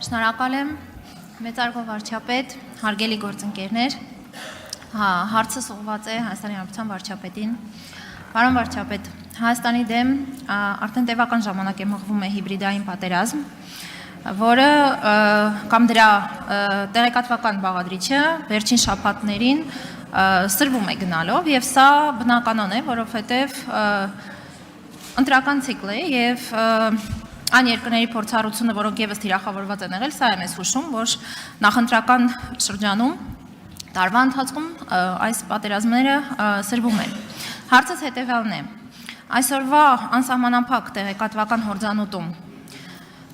Շնորհակալ եմ մեծարգո վարչապետ, հարգելի գործընկերներ, հարցը ուղղված է Հայաստանի Հանրապետության վարչապետին։ Պարոն վարչապետ, Հայաստանի դեմ արդեն տևական ժամանակ է մղվում է հիբրիդային պատերազմ, որը կամ դրա տեղեկատվական բաղադրիչը վերջին շաբաթներին սրվում է գնալով, եւ սա բնականon է, որովհետեւ ընտրական ցիկլ է եւ այն երկրների փորձառությունը, որոնք եւս թիրախավորված են եղել, սա է մեզ հուշում, որ նախընտրական շրջանում տարվա ընթացքում այս պատերազմները սրվում են։ Հարցս հետեւյալն է. այսօրվա անսահմանափակ տեղեկատվական հորձանուտում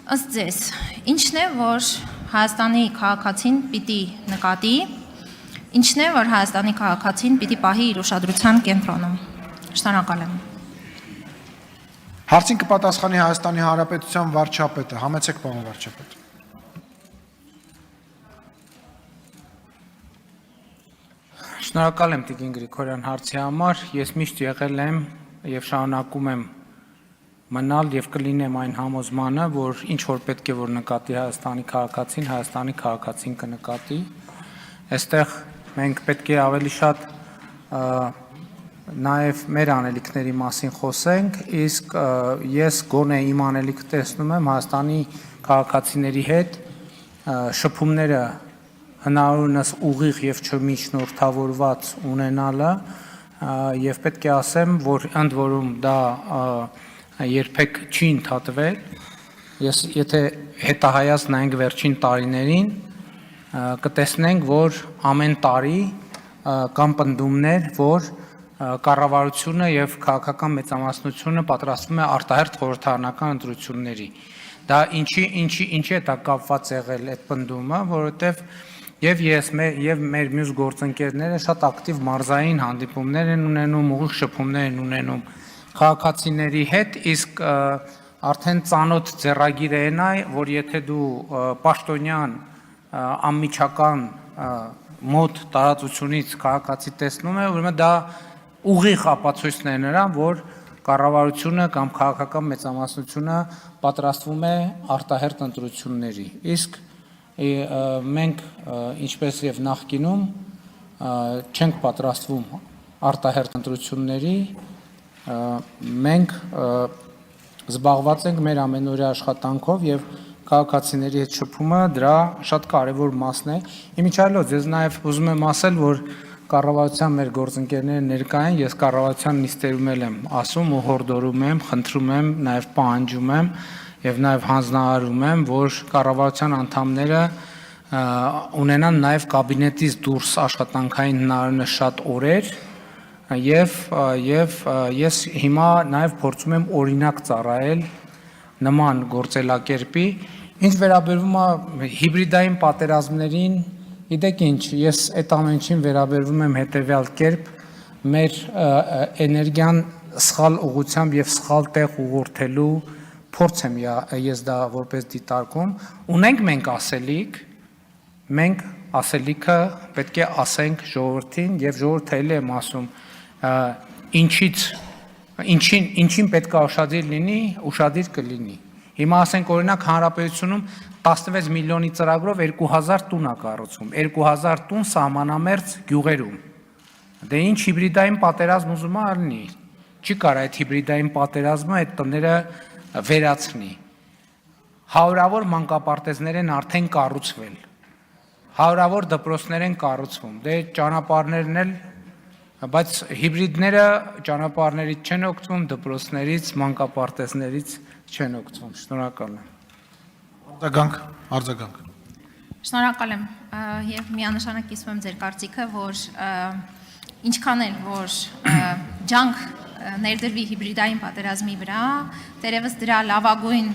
ըստ ձեզ ինչն է, որ Հայաստանի քաղաքացին պիտի նկատի, ինչն է, որ Հայաստանի քաղաքացին պիտի պահի իր ուշադրության կենտրոնում։ Շնորհակալ եմ։ Հարցին կպատասխանի Հայաստանի Հանրապետության վարչապետը, համեցեք պարոն վարչապետ։ Շնորհակալ եմ Տիկին Գրիգորյան հարցի համար, ես միշտ եղել եմ եւ շարունակում եմ մնալ եւ կլինեմ այն համոզմանը, որ ինչ որ պետք է որ նկատի Հայաստանի քաղաքացին կնկատի։ Այստեղ մենք պետք է ավելի շատ նաև մեր անելիքների մասին խոսենք, իսկ ես գոնե իմ անելիքը տեսնում եմ Հայաստանի քաղաքացիների հետ շփումները հնարավորինս ուղիղ եւ չմիջնորդավորված ունենալը եւ պետք է ասեմ, որ ընդ որում դա երբեք չի ընդհատվել։ Ես եթե հետահայաց նայենք վերջին տարիներին, կտեսնենք, որ ամեն տարի կան պնդումներ, որ կառավարությունը եւ քաղաքական մեծամասնությունը պատրաստվում է արտահերթ խորհրդարանական ընտրությունների։ Դա ինչի է դա կապված եղել այդ պնդումը, որովհետեւ եւ ես եւ մեր մյուս գործընկերները շատ ակտիվ մարզային հանդիպումներ են ունենում, ուղիղ շփումներ են ունենում քաղաքացիների հետ, իսկ արդեն ծանոթ ձեռագիր է նա, որ եթե դու պաշտոնյան անմիջական մոտ տարածությունից քաղաքացի տեսնում է, ուրեմն դա ուղիղ ապացույցն է նրան, որ կառավարությունը կամ քաղաքական մեծամասնությունը պատրաստվում է արտահերթ ընտրությունների։ Իսկ մենք ինչպես եւ նախկինում չենք պատրաստվում արտահերթ ընտրությունների, մենք զբաղված ենք մեր ամենօրյա աշխատանքով եւ քաղաքացիների հետ շփումը դրա շատ կարեւոր մասն է։ Իմիջիայլոց ես նաեւ ուզում եմ ասել, որ կառավարության մեր գործընկերները ներկա են, ես կառավարության նիստերում եմ ասում ու հորդորում եմ, խնդրում եմ, նաեւ պահանջում եմ եւ նաեւ հանձնարարում եմ, որ կառավարության անդամները ունենան նաեւ կաբինետից դուրս աշխատանքային հնարավորինս շատ օրեր եւ ես հիմա նաեւ փորձում եմ օրինակ ծառայել նման գործելակերպի, ինչ վերաբերում է հիբրիդային պատերազմներին, գիտեք ինչ, ես այդ ամենին վերաբերվում եմ հետեւյալ կերպ, մեր էներգիան սխալ ուղղությամբ եւ սխալ տեղ ուղղորդելու փորձ եմ ես դա որպես դիտարկում, ունենք մենք ասելիք, մենք ասելիքը պետք է ասենք ժողովրդին եւ ժողովուրդը էլ եմ ասում, ինչին պետք է ուշադիր լինի, ուշադիր կլինի։ Հիմա ասենք օրինակ հանրապետությունում 16 միլիոնի ծրագրով 2000 տուն է կառուցվում, 2000 տուն սահմանամերձ գյուղերում։ Դե ինչ հիբրիդային պատերազմ ուզում է լինի։ Չի կարող այդ հիբրիդային պատերազմը այդ տները վերացնի։ Հարյուրավոր մանկապարտեզներ են արդեն կառուցվել։ Հարյուրավոր դպրոցներ են կառուցվում։ Դե ճանապարհներն էլ, բայց հիբրիդները ճանապարհներից չեն օգտվում, դպրոցներից, մանկապարտեզներից չեն օգտվում։ Շնորհակալ եմ։ Արձագանք։ Շնորհակալ եմ եւ միանշանակ կիսում եմ ձեր կարծիքը, որ ինչքան էլ որ ջանք ներդրվի հիբրիդային պատերազմի վրա, դերևս դրա լավագույն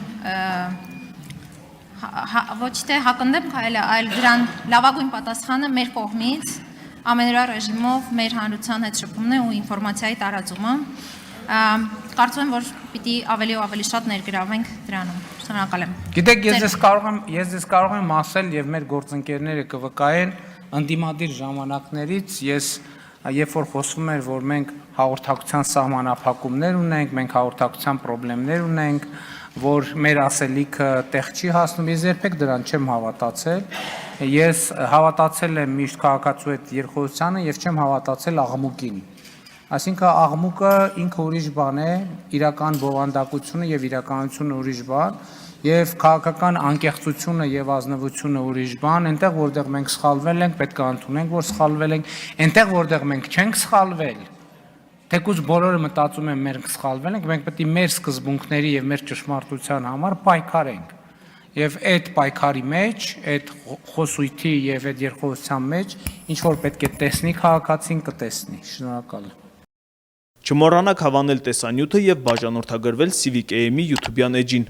ոչ թե հակընդդեմ քայլը, այլ դրան լավագույն պատասխանը մեր կողմից ամենօրյա ռեժիմով մեր հանրության հետ շփումն է ու ինֆորմացիայի տարածումը։ Կարծում եմ, որ պիտի ավելի ու ավելի շատ ներգրավենք դրանում։ Շնորհակալ եմ։ Գիտեք, ես կարող եմ ասել եւ մեր գործընկերները կվկայեն ընդդիմադիր ժամանակներից ես երբ որ խոսվում էր, որ մենք հաղորդակցության սահմանափակումներ ունենք, մենք հաղորդակցության խնդիրներ ունենք, որ մեր ասելիքը տեղ չի հասնում, ես երբեք դրան չեմ հավատացել։ Ես հավատացել եմ միշտ քաղաքացու այդ երկխոսությանը եւ չեմ հավատացել աղմուկին։ Այսինքն աղմուկը ինքը ուրիշ բան է, իրական բովանդակությունը եւ իրականությունը ուրիշ բան, եւ քաղաքական անկեղծությունը եւ ազնվությունը ուրիշ բան, այնտեղ որտեղ մենք սխալվել ենք, պետք է ընդունենք, որ սխալվել ենք, այնտեղ որտեղ մենք չենք սխալվել, թեկուզ բոլորը մտածում են մենք սխալվել ենք, մենք պետք է մեր սկզբունքների եւ մեր ճշմարտության համար պայքարենք։ Եվ այդ պայքարի մեջ, այդ խոսույթի եւ այդ երկխոսության մեջ ինչ որ պետք է տեսնի քաղաքացին կտեսնի։ Շնորհակալ եմ։ Չմոռանաք հավանել տեսանյութը եւ բաժանորդագրվել Civic AM-ի YouTube-յան էջին։